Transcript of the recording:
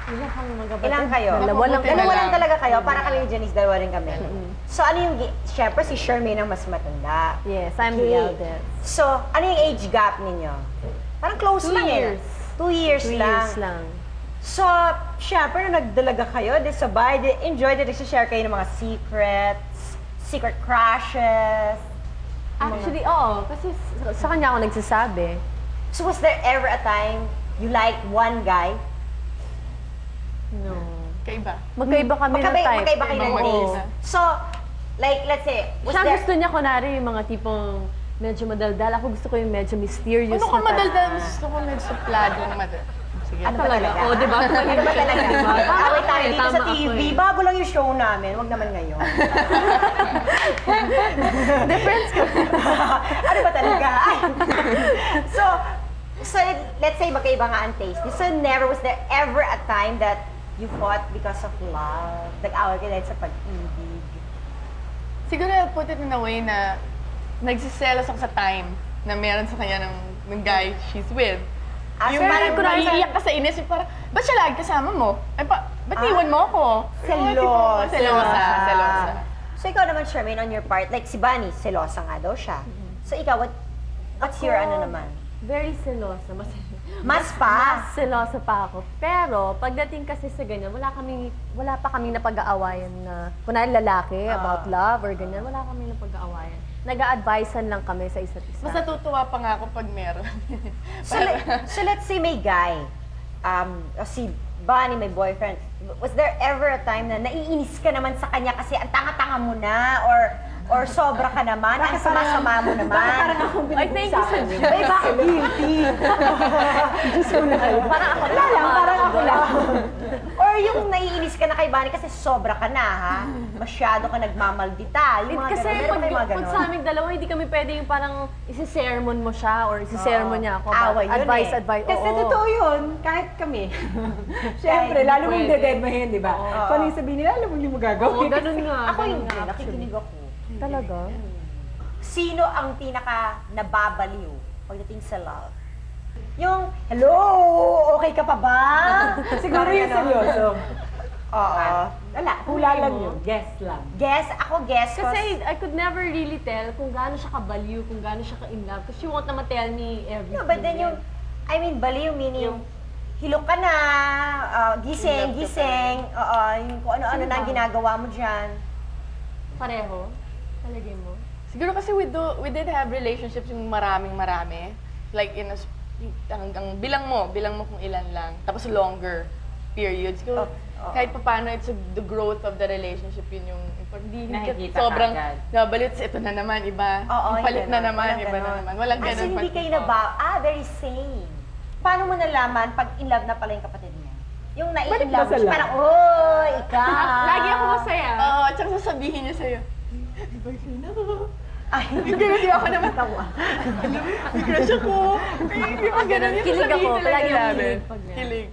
Ilan kami magkapatid? Ilan kayo? Dalawa lang talaga kayo. Para kami ni Janice, dalawa rin kami. So, ano yung... Siyempre, si Charmaine ang mas matanda. Yes, I'm the eldest. So, ano yung age gap ninyo? Parang close lang eh. 2 years. 2 years lang. So, siyempre, nung nagdalaga kayo, sabay, enjoy, share kayo ng mga secrets, secret crushes. Actually, oo. Kasi sa kanya ako nagsasabi. So, was there ever a time you like one guy? No. Kaiba. Magkaiba kami ng type. Magkaiba kayo ng taste. So, like, let's say, siya gusto niya, kunwari, yung mga tipong medyo madaldal. Ako gusto ko yung medyo mysterious. Ano ka madaldal? Gusto ko medyo supladong madaldal. Sige. Ano ba talaga? Oo, di ba? Ano ba talaga? Away tayo dito sa TV. Bago lang yung show namin. Huwag naman ngayon. Difference ka. Ano ba talaga? So, let's say magkaiba nga ang taste. So, was there ever a time that you fought because of love? Nag-away kayo dahil sa pag-ibig? Siguro I'll put it in a way na nagsiselos ako sa time na meron sa kanya ng guy she's with. Yung parang naiiyak ka sa inis, yung parang, ba't siya lagi kasama mo? Ay, ba't iwan mo ako? Selosa. So, ikaw naman, Charmaine, on your part, like si Bunny, selosa nga daw siya. So, ikaw, what's your ano naman? Very selosa. Mas pa? Mas selosa pa ako. Pero, pagdating kasi sa ganyan, wala pa kami napag-aawayan na, kunwari lalaki, about love or ganyan, wala kami napag-aawayan. Nag-a-advisean lang kami sa isa't isa. Mas natutuwa pa nga ako pag meron. So let's say may guy, si Bunny, may boyfriend. Was there ever a time na naiinis ka naman sa kanya kasi ang tanga-tanga mo na or sobra ka naman, ang sama-sama mo naman? Parang akong binigay sa akin. Ay, bakit guilty? Diyos ko na kayo. Parang ako lang. Or yung naiinis ka na kay Bunny kasi sobra ka na, ha? Masyado ka nagmamaldita. Kasi pag sa aming dalawa, hindi kami pwede yung parang isi-sermon mo siya or isi-sermon niya ako. Away yun Advice. Kasi totoo yun, kahit kami. Siyempre, lalo mong dededmahin, di ba? Kung ano yung sabihin nila, alam mo hindi mo gagawin. Oo, ganun nga. Ako hindi, nakikinig ako. Talaga? Sino ang pinaka nababaliw pagdating sa love? Yung, hello, okay ka pa ba? Siguro yung seryoso. Oo. Wala, hula lang yun. Guess lang. Guess, ako guess. Kasi I could never really tell kung gaano siya kabaliw, kung gaano siya ka-in love. Kasi she won't naman tell me everything. No, but then yung, I mean, baliw meaning, hilok ka na, gising, oo, yung kung ano-ano na ang ginagawa mo dyan. Pareho? Talagay mo? Siguro kasi we did have relationships yung maraming-marami. Like, ang bilang mo kung ilan lang. Tapos longer periods. Siguro, kahit pa paano, it's the growth of the relationship, yun yung hindi sobrang nabalit. Ito na naman, iba. Palit na naman, iba na naman. Walang ganun. Actually, hindi kayo very same. Paano mo nalaman pag in love na pala yung kapatid niya? Yung na-in love siya, parang, oh, ikaw. Lagi ako masaya. Oo, tsaka sasabihin niya sa'yo, may boyfriend ako. Ay, hindi ako naman tawa. May crush ako. May ganun yung Kilig ako, sasabihin palagi talaga ako namin. kilig. Kilig.